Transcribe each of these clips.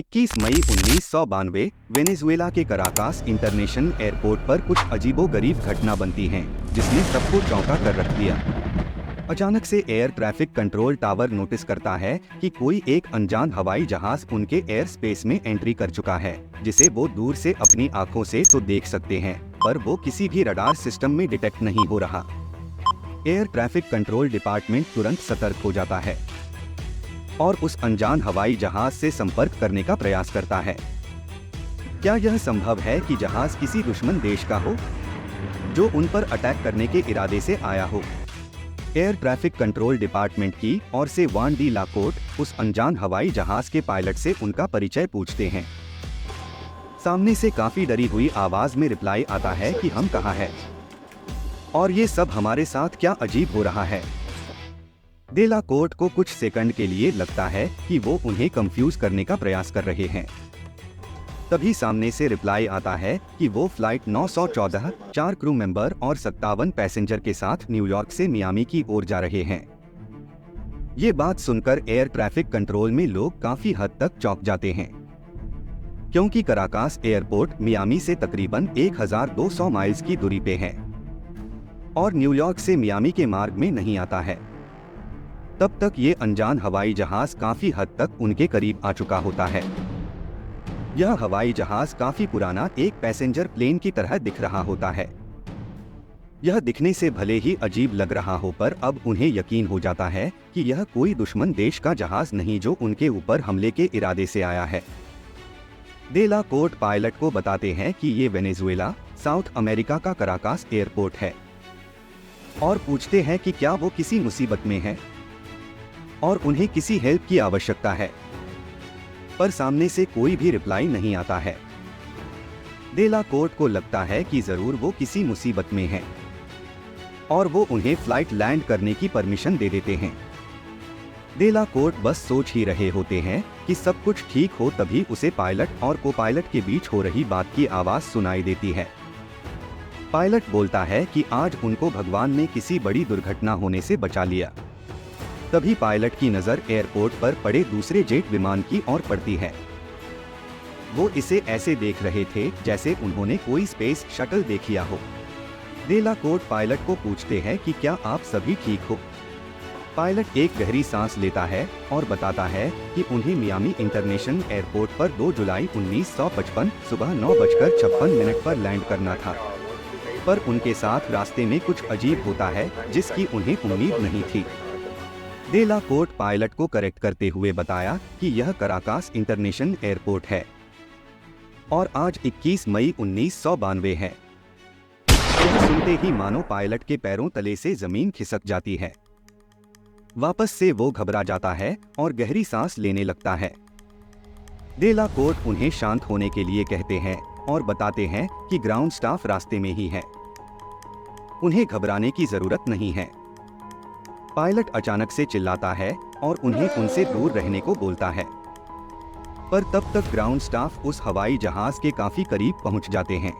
21 मई 1992 Venezuela के Caracas international airport पर कुछ अजीबोगरीब घटना बनती हैं, जिसने सबको चौंका कर रख दिया। अचानक से air traffic control tower notice करता है कि कोई एक अनजान हवाई जहाज उनके एयर स्पेस में एंट्री कर चुका है, जिसे वो दूर से अपनी आंखों से तो देख सकते हैं, पर वो किसी भी रडार सिस्टम में डिटेक्ट नहीं हो रहा। एयर ट्रैफिक कंट्रोल डिपार्टमेंट तुरंत सतर्क हो जाता है और उस अनजान हवाई जहाज से संपर्क करने का प्रयास करता है। क्या यह संभव है कि जहाज किसी दुश्मन देश का हो, जो उन पर अटैक करने के इरादे से आया हो? एयर ट्रैफिक कंट्रोल डिपार्टमेंट की ओर से वान डी लाकोर्ट उस अनजान हवाई जहाज के पायलट से उनका परिचय पूछते हैं। सामने से काफी डरी हुई आवाज में रिप्लाई आता है कि हम कहाँ हैं और ये सब हमारे साथ क्या अजीब हो रहा है। डे लाकोर्ट को कुछ सेकंड के लिए लगता है कि वो उन्हें कंफ्यूज करने का प्रयास कर रहे हैं। तभी सामने से रिप्लाई आता है कि वो फ्लाइट 914 4 क्रू मेंबर और 57 पैसेंजर के साथ न्यूयॉर्क से मियामी की ओर जा रहे हैं। ये बात सुनकर एयर ट्रैफिक कंट्रोल में लोग काफी हद तक चौंक जाते हैं, क्योंकि कराकास एयरपोर्ट मियामी से तकरीबन 1200 माइल्स की दूरी पे है और न्यूयॉर्क से मियामी के मार्ग में नहीं आता है। तब तक ये अनजान हवाई जहाज काफी हद तक उनके करीब आ चुका होता है। यह हवाई जहाज काफी पुराना एक पैसेंजर प्लेन की तरह दिख रहा होता है। यह दिखने से भले ही अजीब लग रहा हो, पर अब उन्हें यकीन हो जाता है कि यह कोई दुश्मन देश का जहाज नहीं जो उनके ऊपर हमले के इरादे से आया है। डे लाकोर्ट पायलट को बताते हैं कि ये वेनेजुएला, साउथ अमेरिका का कराकास एयरपोर्ट है और पूछते हैं कि क्या वो किसी मुसीबत में है और उन्हें किसी हेल्प की आवश्यकता है, पर सामने से कोई भी रिप्लाई नहीं आता है। डे लाकोर्ट को लगता है कि जरूर वो किसी मुसीबत में है और वो उन्हें फ्लाइट लैंड करने की परमिशन दे देते हैं। डे लाकोर्ट बस सोच ही रहे होते हैं कि सब कुछ ठीक हो, तभी उसे पायलट और को पायलट के बीच हो रही बात की आवाज सुनाई देती है। पायलट बोलता है कि आज उनको भगवान ने किसी बड़ी दुर्घटना होने से बचा लिया। तभी पायलट की नजर एयरपोर्ट पर पड़े दूसरे जेट विमान की ओर पड़ती है। वो इसे ऐसे देख रहे थे जैसे उन्होंने कोई स्पेस शटल देख लिया हो। डे लाकोर्ट पायलट को पूछते हैं कि क्या आप सभी ठीक हो। पायलट एक गहरी सांस लेता है और बताता है कि उन्हें मियामी इंटरनेशनल एयरपोर्ट पर 2 जुलाई 1955 सुबह 9:56 पर लैंड करना था, पर उनके साथ रास्ते में कुछ अजीब होता है जिसकी उन्हें उम्मीद नहीं थी। डे लाकोर्ट पायलट को करेक्ट करते हुए बताया कि यह कराकास इंटरनेशनल एयरपोर्ट है और आज 21 मई 1992 है। यह सुनते ही मानो पायलट के पैरों तले से जमीन खिसक जाती है। वापस से वो घबरा जाता है और गहरी सांस लेने लगता है। डे लाकोर्ट उन्हें शांत होने के लिए कहते हैं और बताते हैं कि ग्राउंड स्टाफ रास्ते में ही है, उन्हें घबराने की जरूरत नहीं है। पायलट अचानक से चिल्लाता है और उन्हें उनसे दूर रहने को बोलता है, पर तब तक ग्राउंड स्टाफ उस हवाई जहाज के काफी करीब पहुंच जाते हैं।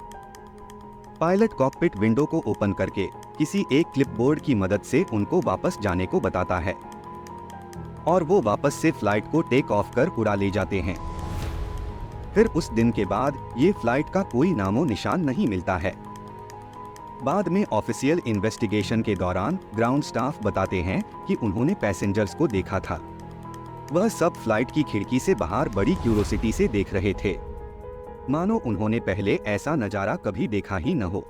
पायलट कॉकपिट विंडो को ओपन करके किसी एक क्लिपबोर्ड की मदद से उनको वापस जाने को बताता है और वो वापस से फ्लाइट को टेक ऑफ कर उड़ा ले जाते हैं। फिर उस दिन के बाद ये फ्लाइट का कोई नामो निशान नहीं मिलता है। बाद में ऑफिशियल इन्वेस्टिगेशन के दौरान ग्राउंड स्टाफ बताते हैं कि उन्होंने पैसेंजर्स को देखा था। वह सब फ्लाइट की खिड़की से बाहर बड़ी क्यूरोसिटी से देख रहे थे, मानो उन्होंने पहले ऐसा नजारा कभी देखा ही न हो।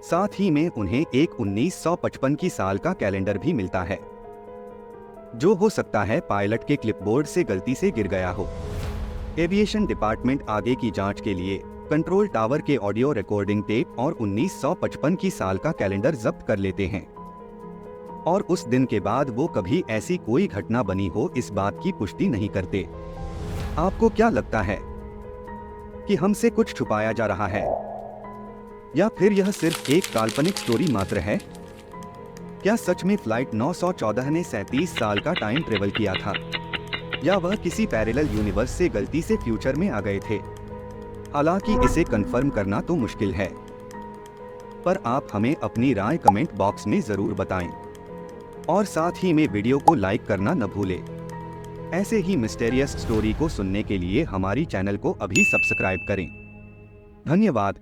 साथ ही में उन्हें एक 1955 की साल का कैलेंडर भी मिलता है, जो हो सकता है पायलट के क्लिपबोर्ड से गलती से गिर गया हो। एविएशन डिपार्टमेंट आगे की जांच के लिए कंट्रोल टावर के ऑडियो रिकॉर्डिंग टेप और 1955 की साल का कैलेंडर जब्त कर लेते हैं और उस दिन के बाद वो कभी ऐसी कोई घटना बनी हो इस बात की पुष्टि नहीं करते। आपको क्या लगता है कि हमसे कुछ छुपाया जा रहा है या फिर यह सिर्फ एक काल्पनिक स्टोरी मात्र है? क्या सच में फ्लाइट 914 ने 37 साल का टाइम ट्रेवल किया था, या वह किसी पैरेलल यूनिवर्स से गलती से फ्यूचर में आ गए थे? हालांकि इसे कंफर्म करना तो मुश्किल है, पर आप हमें अपनी राय कमेंट बॉक्स में जरूर बताएं और साथ ही में वीडियो को लाइक करना न भूलें। ऐसे ही मिस्टेरियस स्टोरी को सुनने के लिए हमारी चैनल को अभी सब्सक्राइब करें। धन्यवाद।